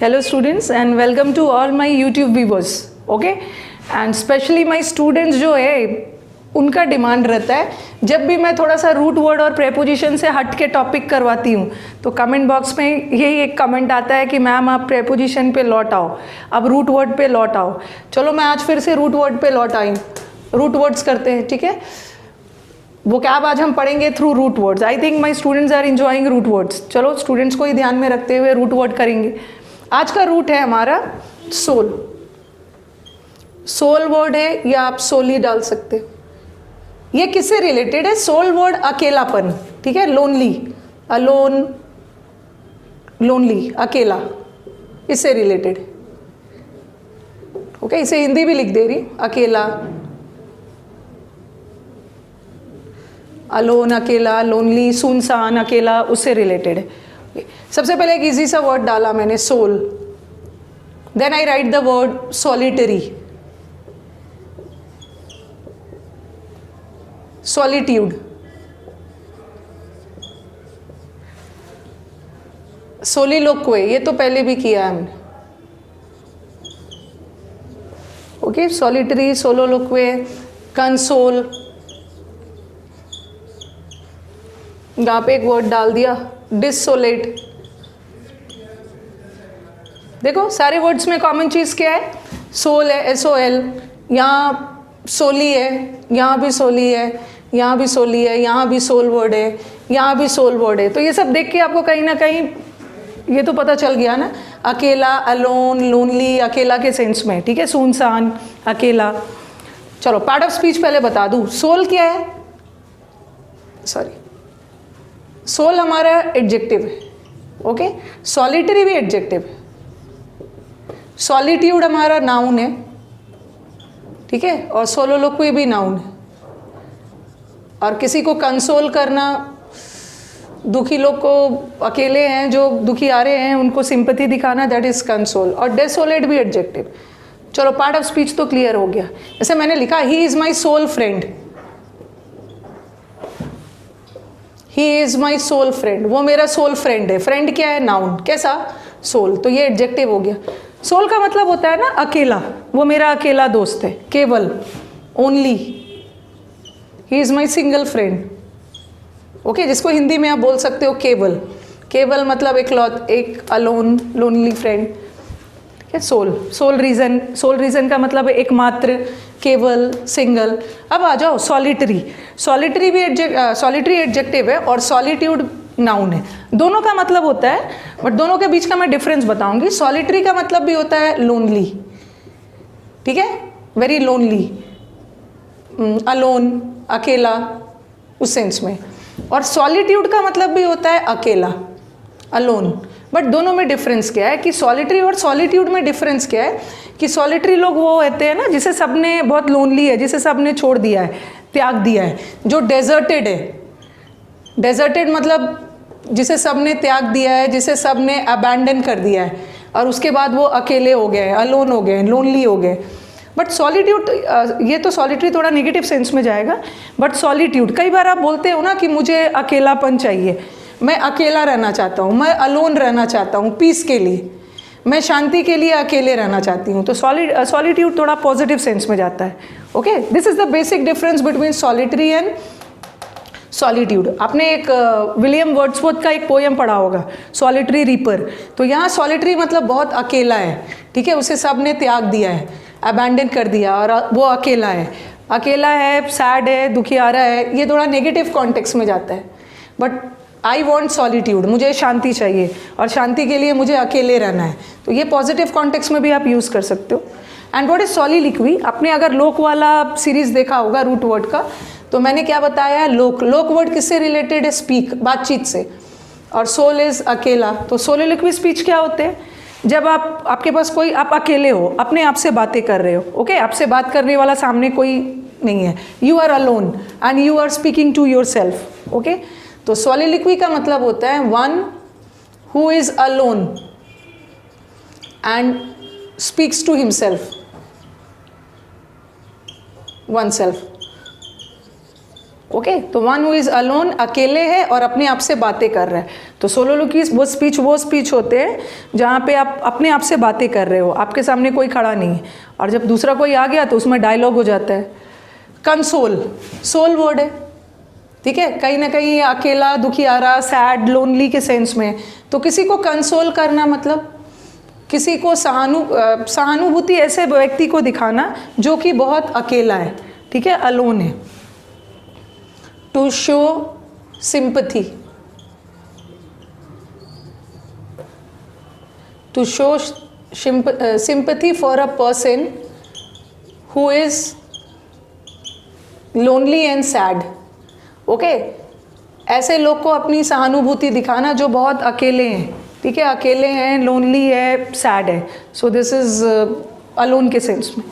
Hello students and welcome to all my YouTube viewers. Okay, and specially my students जो है उनका demand रहता है जब भी मैं थोड़ा सा रूट वर्ड और प्रेपोजिशन से हट के टॉपिक करवाती हूँ तो कमेंट बॉक्स में यही एक कमेंट आता है कि मैम आप प्रेपोजिशन पे लौट आओ, अब रूट वर्ड पे लौट आओ। चलो मैं आज फिर से रूट वर्ड पे लौट आई, रूट वर्ड्स करते हैं, ठीक है। वो क्या अब आज हम पढ़ेंगे through root words. I think my students are enjoying root words. चलो स्टूडेंट्स को ही ध्यान में रखते हुए रूट वर्ड करेंगे। आज का रूट है हमारा सोल। सोल वर्ड है या आप सोली डाल सकते हो। ये किससे रिलेटेड है? सोल वर्ड अकेलापन, ठीक है, लोनली, अलोन, लोनली, अकेला, इससे रिलेटेड। ओके, इसे हिंदी भी लिख दे रही, अकेला, अलोन, अकेला, लोनली, सुनसान, अकेला, उससे रिलेटेड है। सबसे पहले एक इजी सा वर्ड डाला मैंने, sole. Then I write the word solitary, solitude, soliloquy, ये तो पहले भी किया है हमने। Okay, solitary, soliloquy, console. यहाँ पे एक वर्ड डाल दिया, डिसोलेट। देखो सारे वर्ड्स में कॉमन चीज़ क्या है? सोल है, SOL। यहाँ सोली है, यहाँ भी सोली है, यहाँ भी सोली है, यहाँ भी सोल वर्ड है, यहाँ भी सोल वर्ड है। तो ये सब देख के आपको कहीं ना कहीं ये तो पता चल गया ना, अकेला, अलोन, लोनली, अकेला के सेंस में, ठीक है, सुनसान, अकेला। चलो पार्ट ऑफ स्पीच पहले बता दूँ। सोल क्या है? सॉरी, सोल हमारा एडजेक्टिव है। ओके, सॉलिटरी भी एडजेक्टिव है। सॉलिट्यूड हमारा नाउन है, ठीक है, और सोलोलोक्वी भी नाउन है। और किसी को कंसोल करना, दुखी लोग को, अकेले हैं जो दुखी आ रहे हैं उनको सिंपैथी दिखाना, दैट इज कंसोल। और डेसोलेट भी एडजेक्टिव। चलो पार्ट ऑफ स्पीच तो क्लियर हो गया। जैसे मैंने लिखा, he is my sole friend, he is my sole friend, वो मेरा सोल फ्रेंड है। फ्रेंड क्या है? नाउन। कैसा? सोल। तो ये एडजेक्टिव हो गया। सोल का मतलब होता है ना अकेला, वो मेरा अकेला दोस्त है, केवल, only. He is my single friend. Okay, जिसको हिंदी में आप बोल सकते हो केवल। केवल मतलब एक अलोन, लोनली फ्रेंड, ठीक है। Sole, sole reason, sole reason का मतलब है एकमात्र, केवल, सिंगल। अब आ जाओ सॉलिटरी। सॉलिटरी भी सॉलिटरी एडजेक्टिव है और सॉलिट्यूड नाउन है। दोनों का मतलब होता है, बट दोनों के बीच का मैं डिफरेंस बताऊंगी। सॉलिटरी का मतलब भी होता है लोनली, ठीक है, वेरी लोनली, अलोन, अकेला, उस सेंस में। और सॉलिट्यूड का मतलब भी होता है अकेला, अलोन। बट दोनों में डिफरेंस क्या है कि सॉलिटरी और सॉलिट्यूड में डिफरेंस क्या है कि सॉलिटरी लोग वो होते हैं ना जिसे सबने, बहुत लोनली है, जिसे सबने छोड़ दिया है, त्याग दिया है। जो डेजर्टेड है, डेजर्टेड मतलब जिसे सबने त्याग दिया है, जिसे सबने अबैंडन कर दिया है और उसके बाद वो अकेले हो गए, अलोन हो गए, लोनली हो गए। बट सॉलिट्यूड, ये तो सॉलिटरी थोड़ा नेगेटिव सेंस में जाएगा, बट सॉलिट्यूड, कई बार आप बोलते हो ना कि मुझे अकेलापन चाहिए, मैं अकेला रहना चाहता हूँ, मैं अलोन रहना चाहता हूँ, पीस के लिए, मैं शांति के लिए अकेले रहना चाहती हूँ। तो सॉलिट्यूड थोड़ा पॉजिटिव सेंस में जाता है। Okay, this is the basic difference between solitary and solitude. आपने एक विलियम वर्ड्सवर्थ का एक पोयम पढ़ा होगा, सॉलिटरी रीपर। तो यहाँ सॉलिटरी मतलब बहुत अकेला है, ठीक है, उसे सब ने त्याग दिया है, अबैंडन कर दिया, और वो अकेला है, अकेला है, सैड है, दुखी आ रहा है। ये थोड़ा नेगेटिव कॉन्टेक्स्ट में जाता है। बट आई वॉन्ट सॉलिट्यूड, मुझे शांति चाहिए और शांति के लिए मुझे अकेले रहना है। तो ये पॉजिटिव कॉन्टेक्स्ट में भी आप यूज़ कर सकते हो। And what is soliloquy? आपने अगर लोक वाला सीरीज देखा होगा रूट वर्ड का, तो मैंने क्या बताया, लोक। लोक वर्ड किससे रिलेटेड है? स्पीक, बातचीत से। और सोल इज अकेला। तो सोलिलिक्वी स्पीच क्या होते हैं? जब आपके पास कोई, आप अकेले हो, अपने आप से बातें कर रहे हो। ओके, आपसे बात करने वाला सामने कोई नहीं है, you are alone and you are speaking to your self. Okay, तो सोलिलिक्वी का मतलब होता है one who is alone and speaks to himself, one self. Okay तो वन हु इज अलोन, अकेले है और अपने आप से बातें कर रहा है। तो सोलोलोक्विज वो स्पीच होते हैं जहाँ पे आप अपने आप से बातें कर रहे हो, आपके सामने कोई खड़ा नहीं है, और जब दूसरा कोई आ गया तो उसमें डायलॉग हो जाता है। कंसोल, सोल वर्ड है, ठीक है, कहीं ना कहीं अकेला, दुखियारा, सैड, लोनली के सेंस में। तो किसी को कंसोल करना मतलब किसी को सहानुभूति ऐसे व्यक्ति को दिखाना जो कि बहुत अकेला है, ठीक है, अलोन है। To show sympathy, to show sympathy for a person who is lonely and sad, okay ऐसे लोग को अपनी सहानुभूति दिखाना जो बहुत अकेले हैं, ठीक है, अकेले हैं, लोनली है, सैड है। सो दिस इज अलोन के सेंस में।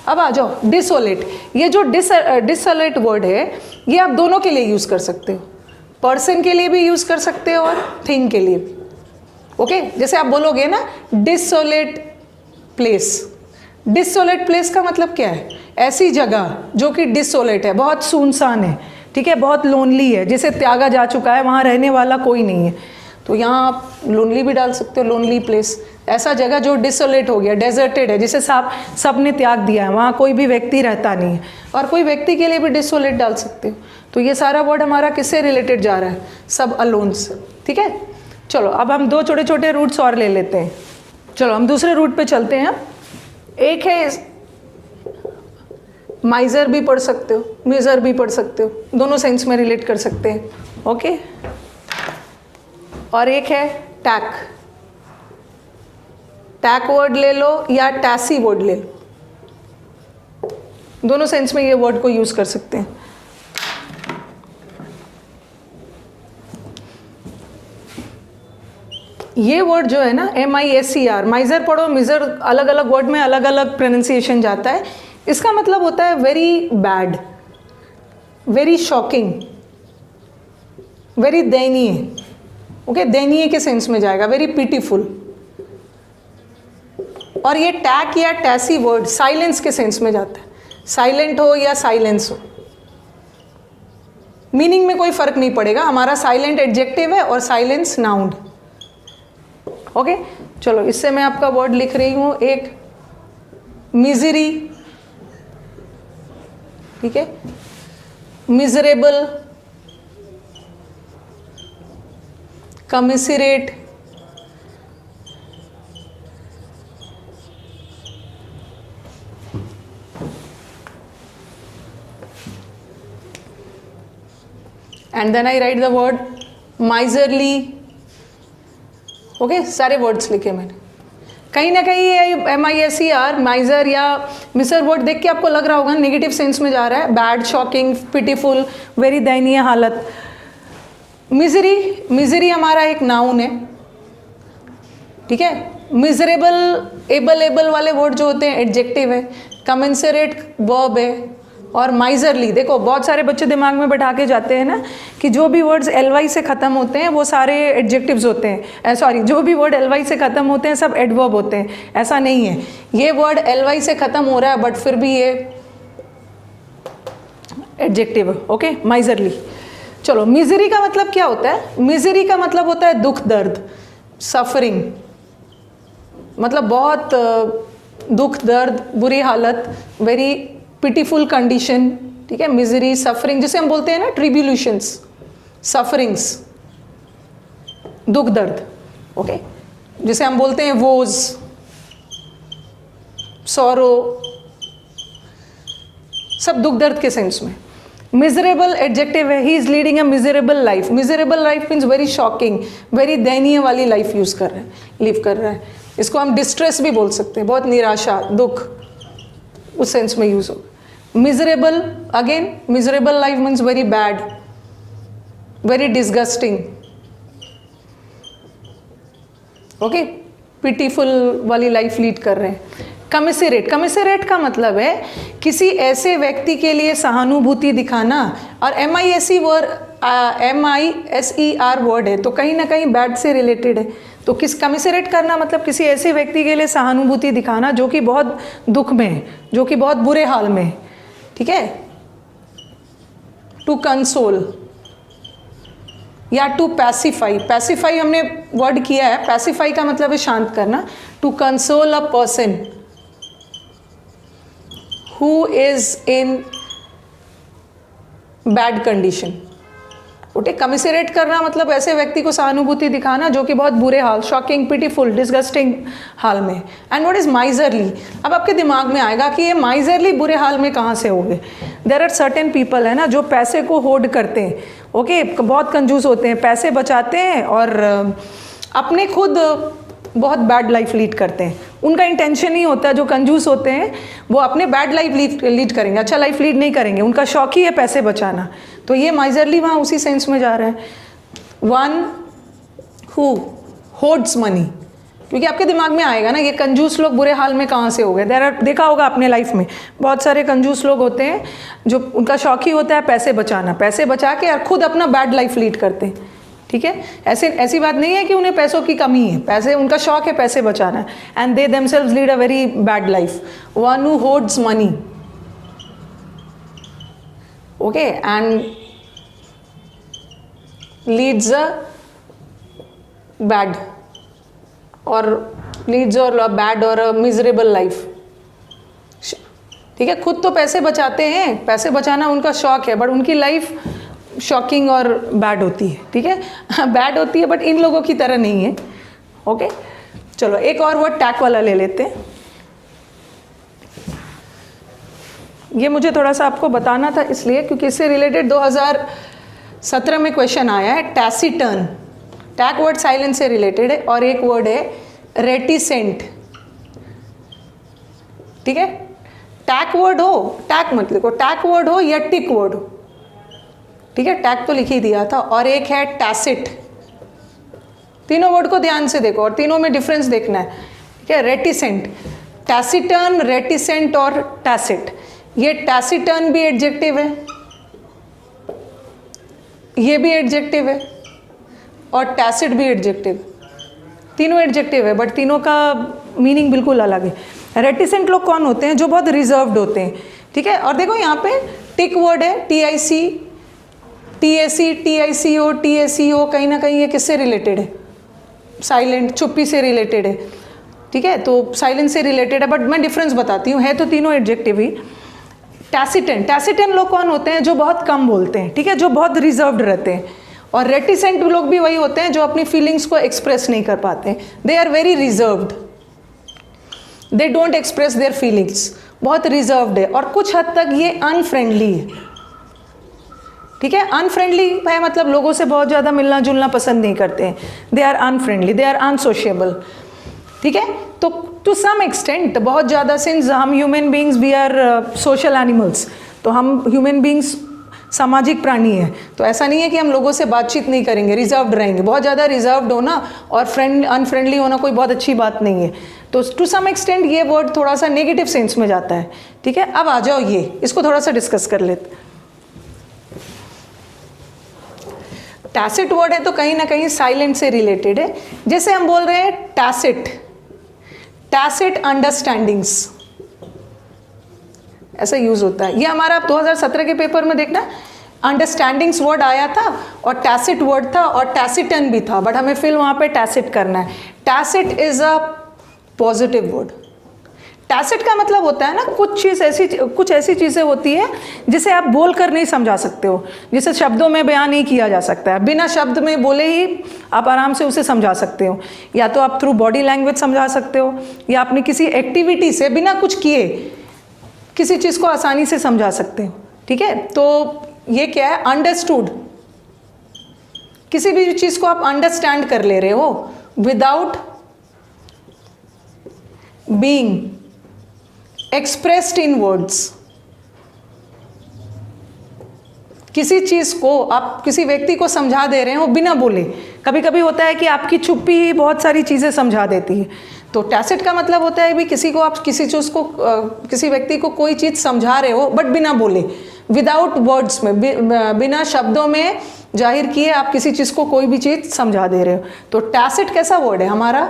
अब आ जाओ डिसोलेट। ये जो डिसोलेट वर्ड है ये आप दोनों के लिए यूज़ कर सकते हो, पर्सन के लिए भी यूज़ कर सकते हो और थिंग के लिए भी। ओके जैसे आप बोलोगे ना डिसोलेट प्लेस, डिसोलेट प्लेस का मतलब क्या है? ऐसी जगह जो कि डिसोलेट है, बहुत सुनसान है, ठीक है, बहुत लोनली है, जिसे त्यागा जा चुका है, वहाँ रहने वाला कोई नहीं है। तो यहाँ आप लोनली भी डाल सकते हो, लोनली प्लेस। ऐसा जगह जो डिसोलेट हो गया, डेजर्टेड है, जिसे सब ने त्याग दिया है, वहाँ कोई भी व्यक्ति रहता नहीं है। और कोई व्यक्ति के लिए भी डिसोलेट डाल सकते हो। तो ये सारा वर्ड हमारा किससे रिलेटेड जा रहा है? सब अलोन से, ठीक है। चलो अब हम दो छोटे छोटे रूट्स और ले लेते हैं। चलो हम दूसरे रूट पे चलते हैं। एक है माइजर, भी पढ़ सकते हो, मिजर भी पढ़ सकते हो, दोनों सेंस में रिलेट कर सकते हैं, ओके। और एक है टैक, टैक वर्ड ले लो या टैसी वर्ड ले लो, दोनों सेंस में ये वर्ड को यूज कर सकते हैं। ये वर्ड जो है ना MISER, माइजर पढ़ो, मिजर अलग अलग वर्ड में अलग अलग प्रोनाउंसिएशन जाता है। इसका मतलब होता है very bad, very shocking, very दयनीय, ओके, दयनीय के सेंस में जाएगा, वेरी पिटीफुल। और ये टैक या टैसी वर्ड साइलेंस के सेंस में जाता है, साइलेंट हो या साइलेंस हो, मीनिंग में कोई फर्क नहीं पड़ेगा। हमारा साइलेंट एडजेक्टिव है और साइलेंस नाउन, ओके। चलो इससे मैं आपका वर्ड लिख रही हूं, एक मिजरी, ठीक है, miserable, commissionerate, and then I write the word miserly, okay सारे वर्ड्स लिखे मैंने। कहीं ना कहीं ये MISER, माइजर या मिसर वर्ड देख के आपको लग रहा होगा नेगेटिव सेंस में जा रहा है, बैड, शॉकिंग, पिटीफुल, वेरी दयनीय हालत। मिजरी, मिजरी हमारा एक नाउन है, ठीक है। मिजरेबल, एबल वाले वर्ड जो होते हैं एडजेक्टिव है, कमेंसरेट वर्ब है, और माइजरली, देखो बहुत सारे बच्चे दिमाग में बैठा के जाते हैं ना कि जो भी वर्ड्स LY से ख़त्म होते हैं वो सारे एडजेक्टिव्स होते हैं, सॉरी, जो भी वर्ड LY से ख़त्म होते हैं सब एडवर्ब होते हैं, ऐसा नहीं है। ये वर्ड LY से ख़त्म हो रहा है बट फिर भी ये एडजेक्टिव, ओके, माइजरली। चलो मिजरी का मतलब क्या होता है? मिजरी का मतलब होता है दुख, दर्द, सफरिंग, मतलब बहुत दुख, दर्द, बुरी हालत, वेरी पिटीफुल कंडीशन, ठीक है। मिजरी, सफरिंग, जिसे हम बोलते हैं ना ट्रिब्यूलेशंस, सफरिंग्स, दुख दर्द, ओके, जिसे हम बोलते हैं वोज, सॉरो, सब दुख दर्द के सेंस में। मिजरेबल एडजेक्टिव है, he is leading a miserable life. Miserable life means very shocking, very दयनीय वाली लाइफ यूज कर रहा है, लिव कर रहा है। इसको हम डिस्ट्रेस भी बोल सकते हैं, बहुत निराशा, दुख, उस सेंस में यूज हो। Miserable, again miserable life means very bad, very disgusting, okay, pitiful वाली लाइफ लीड कर रहे हैं। कमिसरेट, कमिसरेट का मतलब है किसी ऐसे व्यक्ति के लिए सहानुभूति दिखाना, और MISER वर्ड है तो कहीं ना कहीं बैड से रिलेटेड है। तो किस कमिसरेट करना मतलब किसी ऐसे व्यक्ति के लिए सहानुभूति दिखाना जो कि बहुत दुख में है, जो कि बहुत बुरे हाल में है, ठीक है। टू कंसोल या टू पैसिफाई। पैसिफाई हमने वर्ड किया है, पैसिफाई का मतलब है शांत करना। To console a person who is in bad condition. Okay, commiserate करना मतलब ऐसे व्यक्ति को सहानुभूति दिखाना जो कि बहुत बुरे हाल, शॉकिंग, पिटीफुल, डिस्गस्टिंग हाल में। And what is miserly? अब आपके दिमाग में आएगा कि ये माइजरली बुरे हाल में कहाँ से हो गए। देयर आर सर्टेन पीपल है ना जो पैसे को होर्ड करते हैं, ओके, बहुत कंजूस होते हैं, पैसे बचाते हैं और अपने खुद बहुत बैड लाइफ लीड करते हैं। उनका इंटेंशन ही होता है, जो कंजूस होते हैं वो अपने बैड लाइफ लीड करेंगे, अच्छा लाइफ लीड नहीं करेंगे, उनका शौक ही है पैसे बचाना। तो ये माइजरली वहाँ उसी सेंस में जा रहा है। वन हु होर्ड्स मनी, क्योंकि आपके दिमाग में आएगा ना ये कंजूस लोग बुरे हाल में कहाँ से हो गए। देखा होगा अपने लाइफ में बहुत सारे कंजूस लोग होते हैं जो उनका शौक ही होता है पैसे बचाना, पैसे बचा के और खुद अपना बैड लाइफ लीड करते हैं। ठीक है, ऐसी बात नहीं है कि उन्हें पैसों की कमी है, पैसे उनका शौक है पैसे बचाना, and they themselves lead a very bad life. One who hoards money, okay, and leads a bad और लीड्स और बैड और अ मिजरेबल लाइफ। ठीक है, खुद तो पैसे बचाते हैं, पैसे बचाना उनका शौक है, बट उनकी लाइफ शॉकिंग और बैड होती है। ठीक है, बैड होती है बट इन लोगों की तरह नहीं है। ओके, चलो एक और वर्ड टैक वाला ले लेते हैं। ये मुझे थोड़ा सा आपको बताना था इसलिए क्योंकि इससे रिलेटेड 2017 में क्वेश्चन आया है। टैसिटर्न, टैक वर्ड साइलेंस से रिलेटेड है, और एक वर्ड है रेटिसेंट। ठीक है, टैक वर्ड हो, टैक मत लिखो, टैक वर्ड हो या टिक वर्ड हो। ठीक है, टैग तो लिख ही दिया था। और एक है टैसिट। तीनों वर्ड को ध्यान से देखो और तीनों में डिफरेंस देखना है। ठीक है, रेटिसेंट, टैसिटर्न, रेटिसेंट और टैसिट। ये टैसिटर्न भी एडजेक्टिव है, ये भी एडजेक्टिव है और टैसिट भी एडजेक्टिव। तीनों एडजेक्टिव है बट तीनों का मीनिंग बिल्कुल अलग है। रेटिसेंट लोग कौन होते हैं? जो बहुत रिजर्व्ड होते हैं। ठीक है, और देखो यहाँ पे टिक वर्ड है, TIC, TAC, TICO, TACO, कहीं ना कहीं ये किससे रिलेटेड है? साइलेंट, चुप्पी से रिलेटेड है। ठीक है, तो साइलेंस से रिलेटेड है, बट मैं डिफरेंस बताती हूँ, है तो तीनों एडजेक्टिव ही। टैसिटन, टैसिटन लोग कौन होते हैं? जो बहुत कम बोलते हैं। ठीक है, जो बहुत रिजर्व्ड रहते हैं। और रेटिसेंट लोग भी वही होते हैं जो अपनी फीलिंग्स को एक्सप्रेस नहीं कर पाते। They are very reserved, they don't express their feelings, बहुत रिजर्व्ड है और कुछ हद तक ये अनफ्रेंडली है। ठीक है, अनफ्रेंडली है मतलब लोगों से बहुत ज़्यादा मिलना जुलना पसंद नहीं करते हैं। They are unfriendly, they are unsociable. ठीक है, तो टू सम एक्सटेंट बहुत ज़्यादा, सिंस हम human beings we are social animals, तो हम ह्यूमन बींग्स सामाजिक प्राणी है, तो ऐसा नहीं है कि हम लोगों से बातचीत नहीं करेंगे, रिजर्व्ड रहेंगे। बहुत ज़्यादा रिजर्व्ड होना और अनफ्रेंडली होना कोई बहुत अच्छी बात नहीं है। तो टू सम एक्सटेंट ये वर्ड थोड़ा सा नेगेटिव सेंस में जाता है। ठीक है, अब आ जाओ ये, इसको थोड़ा सा डिस्कस कर लेते। टैसिट वर्ड है तो कहीं ना कहीं साइलेंट से रिलेटेड है। जैसे हम बोल रहे हैं टैसिट, टैसिट अंडरस्टैंडिंग्स, ऐसा यूज होता है। ये हमारा 2017 के पेपर में देखना, अंडरस्टैंडिंग्स वर्ड आया था और टैसिट वर्ड था और टैसिटन भी था, बट हमें फिर वहाँ पे टैसिट करना है। Tacit is a positive word. Tacit का मतलब होता है ना, कुछ ऐसी चीज़ें होती है जिसे आप बोल कर नहीं समझा सकते हो, जिसे शब्दों में बयान नहीं किया जा सकता है। बिना शब्द में बोले ही आप आराम से उसे समझा सकते हो, या तो आप थ्रू बॉडी लैंग्वेज समझा सकते हो, या अपनी किसी एक्टिविटी से बिना कुछ किए किसी चीज़ को आसानी से समझा सकते हो। ठीक है, तो ये क्या है? अंडरस्टूड। किसी भी चीज़ को आप अंडरस्टैंड कर ले रहे हो without being expressed in words. किसी चीज़ को आप किसी व्यक्ति को समझा दे रहे हो बिना बोले। कभी कभी होता है कि आपकी चुप्पी ही बहुत सारी चीज़ें समझा देती है। तो टैसिट का मतलब होता है भी किसी को आप किसी चीज़ को किसी व्यक्ति को कोई चीज़ समझा रहे हो बट बिना बोले, विदाउट वर्ड्स में, बिना शब्दों में जाहिर किए आप किसी चीज़ को कोई भी चीज़ समझा दे रहे हो। तो टैसिट कैसा वर्ड है? हमारा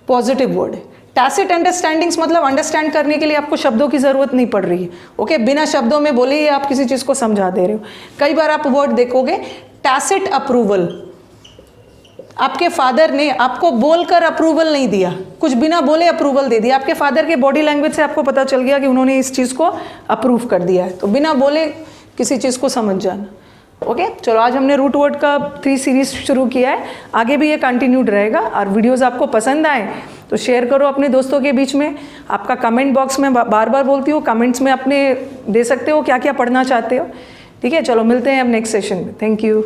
पॉजिटिव वर्ड है। टैसिट अंडरस्टैंडिंग्स मतलब अंडरस्टैंड करने के लिए आपको शब्दों की ज़रूरत नहीं पड़ रही है, ओके, बिना शब्दों में बोले ही आप किसी चीज़ को समझा दे रहे हो। कई बार आप वर्ड देखोगे टैसिट अप्रूवल, आपके फादर ने आपको बोलकर अप्रूवल नहीं दिया, कुछ बिना बोले अप्रूवल दे दिया, आपके फादर के बॉडी लैंग्वेज से आपको पता चल गया कि उन्होंने इस चीज़ को अप्रूव कर दिया है। तो बिना बोले किसी चीज़ को समझ जाना, ओके। चलो आज हमने रूट वर्ड का 3 सीरीज शुरू किया है, आगे भी ये कंटिन्यूड रहेगा। और वीडियोस आपको पसंद आए तो शेयर करो अपने दोस्तों के बीच में। आपका कमेंट बॉक्स में बार बार बोलती हूँ, कमेंट्स में अपने दे सकते हो क्या क्या पढ़ना चाहते हो, ठीक है। चलो मिलते हैं अब नेक्स्ट सेशन में। Thank you.